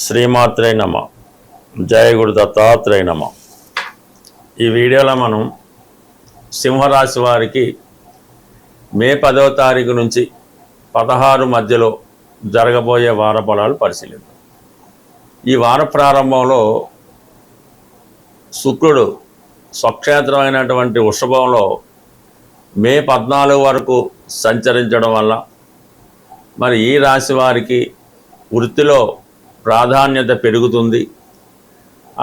శ్రీమాత్రే నమ. జయ గురు దత్తాత్రేయ నమ. ఈ వీడియోలో మనం సింహరాశి వారికి మే 10వ తారీఖు నుంచి 16 మధ్యలో జరగబోయే వార ఫలాలు పరిశీలిద్దాం. ఈ వార ప్రారంభంలో శుక్రుడు స్వక్షేత్రమైనటువంటి వృషభంలో మే 14 వరకు సంచరించడం వల్ల మరి ఈ రాశి వారికి వృత్తిలో ప్రాధాన్యత పెరుగుతుంది.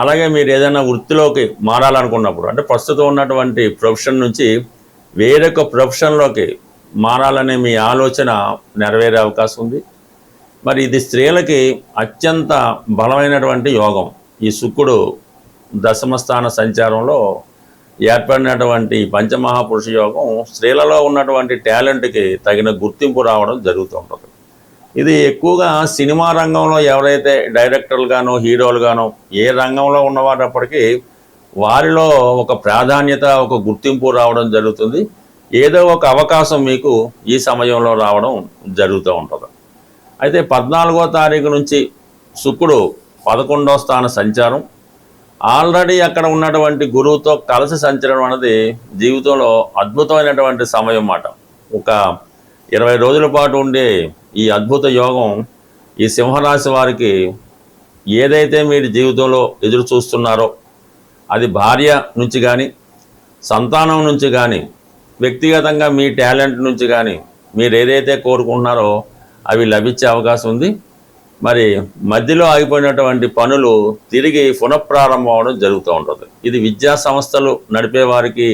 అలాగే మీరు ఏదైనా వృత్తిలోకి మారాలనుకున్నప్పుడు, అంటే ప్రస్తుతం ఉన్నటువంటి ప్రొఫెషన్ నుంచి వేరొక ప్రొఫెషన్లోకి మారాలనే మీ ఆలోచన నెరవేరే అవకాశం ఉంది. మరి ఇది స్త్రీలకి అత్యంత బలమైనటువంటి యోగం. ఈ శుక్రుడు దశమస్థాన సంచారంలో ఏర్పడినటువంటి పంచమహాపురుష యోగం స్త్రీలలో ఉన్నటువంటి టాలెంట్కి తగిన గుర్తింపు రావడం జరుగుతూ ఉంటుంది. ఇది ఎక్కువగా సినిమా రంగంలో ఎవరైతే డైరెక్టర్లుగానో హీరోలుగానో ఏ రంగంలో ఉన్నవాటప్పటికీ వారిలో ఒక ప్రాధాన్యత, ఒక గుర్తింపు రావడం జరుగుతుంది. ఏదో ఒక అవకాశం మీకు ఈ సమయంలో రావడం జరుగుతూ ఉంటుంది. అయితే 14వ తారీఖు నుంచి శుక్రుడు 11వ స్థాన సంచారం, ఆల్రెడీ అక్కడ ఉన్నటువంటి గురువుతో కలిసి సంచరం అనేది జీవితంలో అద్భుతమైనటువంటి సమయం అన్నమాట. ఒక 20 రోజుల పాటు ఉండే ఈ అద్భుత యోగం ఈ సింహరాశి వారికి ఏదైతే మీరు జీవితంలో ఎదురు చూస్తున్నారో అది భార్య నుంచి కానీ, సంతానం నుంచి కానీ, వ్యక్తిగతంగా మీ టాలెంట్ నుంచి కానీ మీరు ఏదైతే కోరుకుంటున్నారో అవి లభించే అవకాశం ఉంది. మరి మధ్యలో ఆగిపోయినటువంటి పనులు తిరిగి పునఃప్రారంభం అవడం జరుగుతూ ఉంటుంది. ఇది విద్యా సంస్థలు నడిపే వారికి,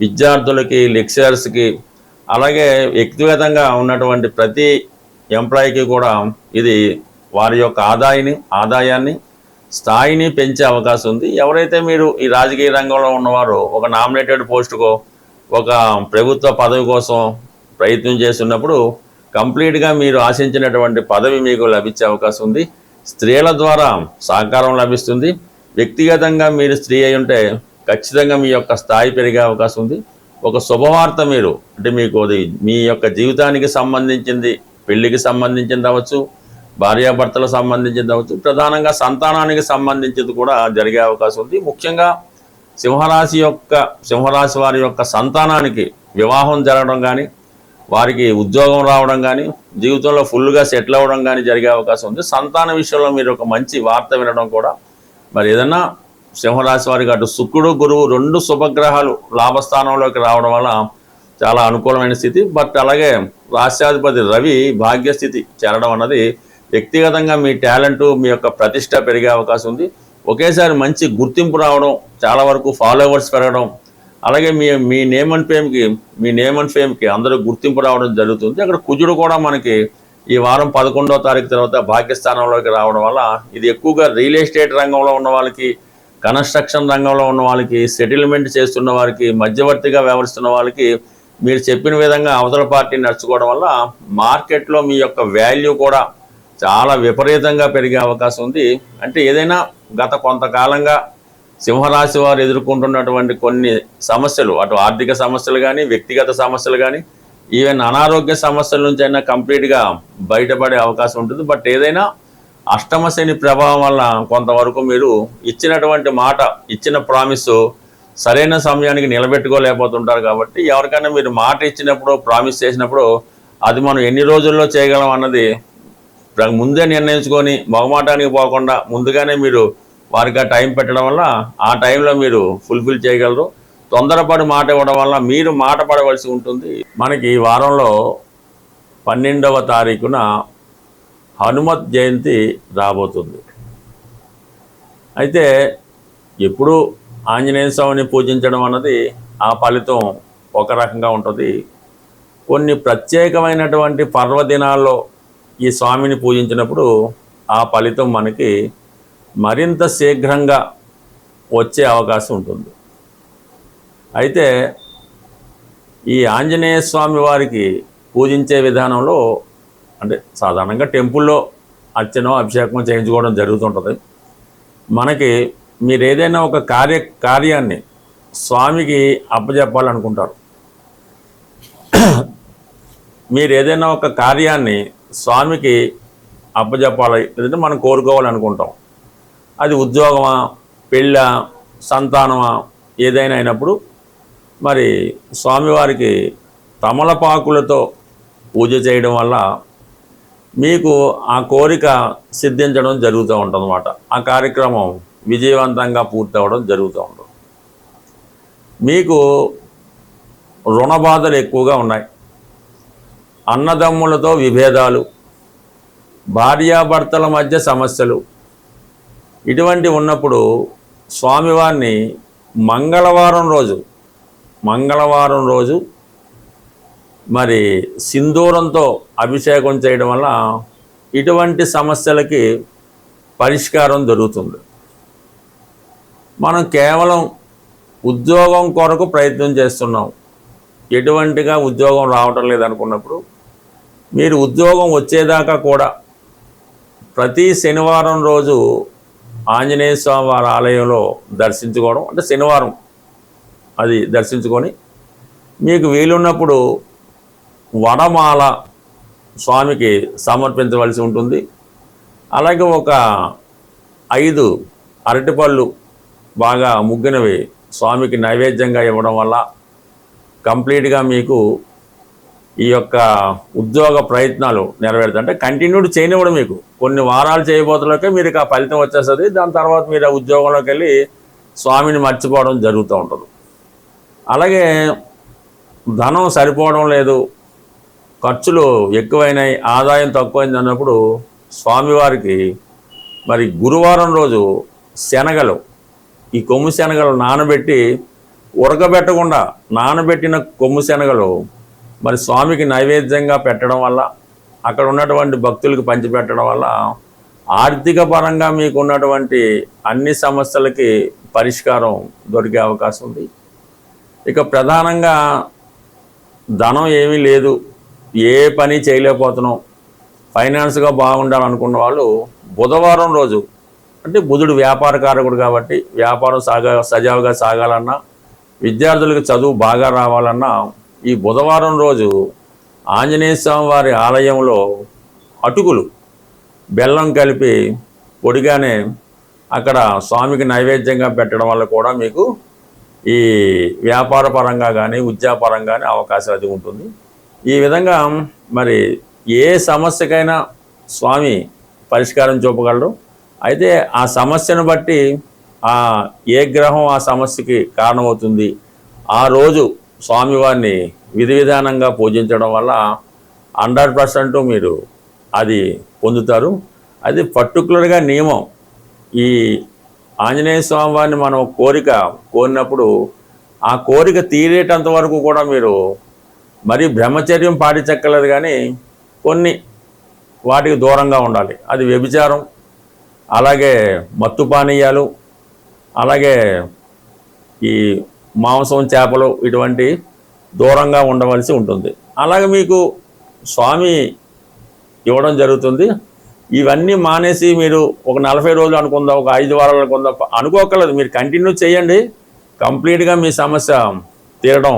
విద్యార్థులకి, లెక్చరర్స్కి, అలాగే వ్యక్తిగతంగా ఉన్నటువంటి ప్రతి ఎంప్లాయీకి కూడా ఇది వారి యొక్క ఆదాయాన్ని స్థాయిని పెంచే అవకాశం ఉంది. ఎవరైతే మీరు ఈ రాజకీయ రంగంలో ఉన్నవారో ఒక నామినేటెడ్ పోస్టుకో, ఒక ప్రభుత్వ పదవి కోసం ప్రయత్నం చేస్తున్నప్పుడు కంప్లీట్గా మీరు ఆశించినటువంటి పదవి మీకు లభించే అవకాశం ఉంది. స్త్రీల ద్వారా సహకారం లభిస్తుంది. వ్యక్తిగతంగా మీరు స్త్రీ అయి ఉంటే ఖచ్చితంగా మీ యొక్క స్థాయి పెరిగే అవకాశం ఉంది. ఒక శుభవార్త మీరు, అంటే మీకు అది మీ యొక్క జీవితానికి సంబంధించింది, పెళ్లికి సంబంధించింది అవ్వచ్చు, భార్యాభర్తలకు సంబంధించింది అవ్వచ్చు, ప్రధానంగా సంతానానికి సంబంధించింది కూడా జరిగే అవకాశం ఉంది. ముఖ్యంగా సింహరాశి వారి యొక్క సంతానానికి వివాహం జరగడం కానీ, వారికి ఉద్యోగం రావడం కానీ, జీవితంలో ఫుల్గా సెటిల్ అవ్వడం కానీ జరిగే అవకాశం ఉంది. సంతాన విషయంలో మీరు ఒక మంచి వార్త వినడం కూడా, మరి ఏదన్నా సింహరాశి వారికి అటు శుక్రుడు, గురువు 2 శుభగ్రహాలు లాభస్థానంలోకి రావడం వల్ల చాలా అనుకూలమైన స్థితి. బట్ అలాగే రాష్ట్రాధిపతి రవి భాగ్యస్థితి చేరడం అన్నది వ్యక్తిగతంగా మీ టాలెంటు, మీ యొక్క ప్రతిష్ట పెరిగే అవకాశం ఉంది. ఒకేసారి మంచి గుర్తింపు రావడం, చాలా వరకు ఫాలోవర్స్ పెరగడం, అలాగే మీ నేమ్ అండ్ ఫేమ్కి అందరూ గుర్తింపు రావడం జరుగుతుంది. అక్కడ కుజుడు కూడా మనకి ఈ వారం 11వ తారీఖు తర్వాత భాగ్యస్థానంలోకి రావడం వల్ల ఇది ఎక్కువగా రియల్ ఎస్టేట్ రంగంలో ఉన్న వాళ్ళకి, కన్స్ట్రక్షన్ రంగంలో ఉన్న వాళ్ళకి, సెటిల్మెంట్ చేస్తున్న వారికి, మధ్యవర్తిగా వ్యవహరిస్తున్న వాళ్ళకి మీరు చెప్పిన విధంగా అవతల పార్టీ నడుచుకోవడం వల్ల మార్కెట్లో మీ యొక్క వాల్యూ కూడా చాలా విపరీతంగా పెరిగే అవకాశం ఉంది. అంటే ఏదైనా గత కొంతకాలంగా సింహరాశి వారు ఎదుర్కొంటున్నటువంటి కొన్ని సమస్యలు, అటు ఆర్థిక సమస్యలు కానీ, వ్యక్తిగత సమస్యలు కానీ, ఈవెన్ అనారోగ్య సమస్యల నుంచి అయినా కంప్లీట్గా బయటపడే అవకాశం ఉంటుంది. బట్ ఏదైనా అష్టమ శని ప్రభావం వల్ల కొంతవరకు మీరు ఇచ్చినటువంటి మాట, ఇచ్చిన ప్రామిస్ సరైన సమయానికి నిలబెట్టుకోలేకపోతుంటారు. కాబట్టి ఎవరికైనా మీరు మాట ఇచ్చినప్పుడు, ప్రామిస్ చేసినప్పుడు అది మనం ఎన్ని రోజుల్లో చేయగలం అన్నది ముందే నిర్ణయించుకొని మొహమాటానికి పోకుండా ముందుగానే మీరు వారికి ఆ టైం పెట్టడం వల్ల ఆ టైంలో మీరు ఫుల్ఫిల్ చేయగలరు. తొందరపడి మాట ఇవ్వడం వల్ల మీరు మాట పడవలసి ఉంటుంది. మనకి ఈ వారంలో 12వ తారీఖున హనుమత్ జయంతి రాబోతుంది. అయితే ఎప్పుడు ఆంజనేయ స్వామిని పూజించడం అన్నది ఆ ఫలితం ఒక రకంగా ఉంటుంది. కొన్ని ప్రత్యేకమైనటువంటి పర్వదినాల్లో ఈ స్వామిని పూజించినప్పుడు ఆ ఫలితం మనకి మరింత శీఘ్రంగా వచ్చే అవకాశం ఉంటుంది. అయితే ఈ ఆంజనేయ స్వామి వారికి పూజించే విధానంలో, అంటే సాధారణంగా టెంపుల్లో అర్చన, అభిషేకం చేయించుకోవడం జరుగుతుంటుంది. మనకి మీరు ఏదైనా ఒక కార్యాన్ని స్వామికి అప్పచెప్పాలనుకుంటారు. మీరు ఏదైనా ఒక కార్యాన్ని స్వామికి అప్పచెప్పాలి, లేదంటే మనం కోరుకోవాలనుకుంటాం. అది ఉద్యోగమా, పెళ్ళా, సంతానమా, ఏదైనా అయినప్పుడు మరి స్వామివారికి తమలపాకులతో పూజ చేయడం వల్ల మీకు ఆ కోరిక సిద్ధించడం జరుగుతూ ఉంటుందన్నమాట. ఆ కార్యక్రమం విజయవంతంగా పూర్తవడం జరుగుతూ ఉంటుంది. మీకు రుణ బాధలు ఎక్కువగా ఉన్నాయి, అన్నదమ్ములతో విభేదాలు, భార్యాభర్తల మధ్య సమస్యలు, ఇటువంటి ఉన్నప్పుడు స్వామివారిని మంగళవారం రోజు మరి సింధూరంతో అభిషేకం చేయడం వల్ల ఇటువంటి సమస్యలకి పరిష్కారం దొరుకుతుంది. మనం కేవలం ఉద్యోగం కొరకు ప్రయత్నం చేస్తున్నాం, ఎటువంటిగా ఉద్యోగం రావటం లేదనుకున్నప్పుడు మీరు ఉద్యోగం వచ్చేదాకా కూడా ప్రతి శనివారం రోజు ఆంజనేయ స్వామి వారి ఆలయంలో దర్శించుకోవడం, అంటే శనివారం అది దర్శించుకొని మీకు వీలున్నప్పుడు వడమాల స్వామికి సమర్పించవలసి ఉంటుంది. అలాగే ఒక 5 అరటిపళ్ళు బాగా ముగ్గినవి స్వామికి నైవేద్యంగా ఇవ్వడం వల్ల కంప్లీట్గా మీకు ఈ యొక్క ఉద్యోగ ప్రయత్నాలు నెరవేరుతాయి. అంటే కంటిన్యూడ్ చేయనివ్వడం, మీకు కొన్ని వారాలు చేయబోతులకే మీరు ఆ ఫలితం వచ్చేస్తుంది. దాని తర్వాత మీరు ఆ ఉద్యోగంలోకి వెళ్ళి స్వామిని మర్చిపోవడం జరుగుతూ ఉంటుంది. అలాగే ధనం సరిపోవడం లేదు, ఖర్చులు ఎక్కువైనాయి, ఆదాయం తక్కువైంది అన్నప్పుడు స్వామివారికి మరి గురువారం రోజు శనగలు, ఈ కొమ్ము శనగలు నానబెట్టి, ఉడకబెట్టకుండా నానబెట్టిన కొమ్ము శనగలు మరి స్వామికి నైవేద్యంగా పెట్టడం వల్ల, అక్కడ ఉన్నటువంటి భక్తులకు పంచిపెట్టడం వల్ల ఆర్థిక పరంగా మీకు ఉన్నటువంటి అన్ని సమస్యలకి పరిష్కారం దొరికే అవకాశం ఉంది. ఇక ప్రధానంగా ధనం ఏమీ లేదు, ఏ పని చేయలేకపోతున్నాం, ఫైనాన్స్గా బాగుండాలనుకున్న వాళ్ళు బుధవారం రోజు, అంటే బుధుడు వ్యాపారకారకుడు కాబట్టి వ్యాపారం సజావుగా సాగాలన్నా, విద్యార్థులకు చదువు బాగా రావాలన్నా ఈ బుధవారం రోజు ఆంజనేయ స్వామి వారి ఆలయంలో అటుకులు బెల్లం కలిపి పొడిగానే అక్కడ స్వామికి నైవేద్యంగా పెట్టడం వల్ల కూడా మీకు ఈ వ్యాపార పరంగా కానీ ఉద్యోగపరంగా కానీ అవకాశం అది ఉంటుంది. ఈ విధంగా మరి ఏ సమస్యకైనా స్వామి పరిష్కారం చూపగలరు. అయితే ఆ సమస్యను బట్టి ఏ గ్రహం ఆ సమస్యకి కారణమవుతుంది, ఆ రోజు స్వామివారిని విధి విధానంగా పూజించడం వల్ల 100% మీరు అది పొందుతారు. అది పర్టికులర్గా నియమం. ఈ ఆంజనేయ స్వామి వారిని మనం కోరినప్పుడు ఆ కోరిక తీరేటంత వరకు కూడా మీరు మరి బ్రహ్మచర్యం పాటించక్కర్లేదు, కానీ కొన్ని వాటికి దూరంగా ఉండాలి. అది వ్యభిచారం, అలాగే మత్తు పానీయాలు, అలాగే ఈ మాంసం, చేపలు, ఇటువంటి దూరంగా ఉండవలసి ఉంటుంది. అలాగే మీకు స్వామి ఇవ్వడం జరుగుతుంది. ఇవన్నీ మానేసి మీరు ఒక 40 రోజులు అనుకుందాం, ఒక 5 వారాలు అనుకుందాం, అనుకోకర్లేదు. మీరు కంటిన్యూ చేయండి, కంప్లీట్గా మీ సమస్య తీరడం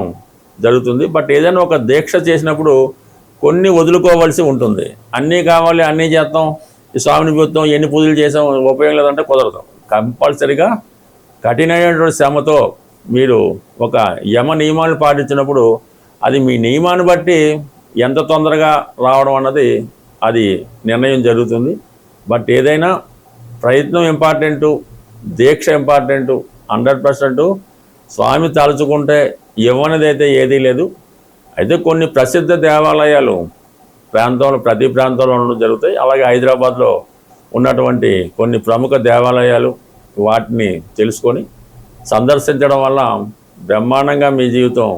జరుగుతుంది. బట్ ఏదైనా ఒక దీక్ష చేసినప్పుడు కొన్ని వదులుకోవాల్సి ఉంటుంది. అన్నీ కావాలి, అన్నీ చేస్తాం, ఈ స్వామిని చూస్తాం, ఎన్ని పూజలు చేసాం, ఉపయోగం లేదంటే కుదరదు. కంపల్సరిగా కఠినమైనటువంటి శ్రమతో మీరు ఒక యమ నియమాలు పాటించినప్పుడు అది మీ నియమాన్ని బట్టి ఎంత తొందరగా రావడం అన్నది అది నిర్ణయం జరుగుతుంది. బట్ ఏదైనా ప్రయత్నం ఇంపార్టెంటు, దీక్ష ఇంపార్టెంటు. 100% స్వామి తలుచుకుంటే ఇవ్వనిదైతే ఏదీ లేదు. అయితే కొన్ని ప్రసిద్ధ దేవాలయాలు ప్రతి ప్రాంతంలో ఉండడం జరుగుతాయి. అలాగే హైదరాబాద్లో ఉన్నటువంటి కొన్ని ప్రముఖ దేవాలయాలు, వాటిని తెలుసుకొని సందర్శించడం వల్ల బ్రహ్మాండంగా మీ జీవితం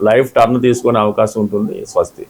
లైఫ్ టర్న్ తీసుకునే అవకాశం ఉంటుంది. స్వస్తి.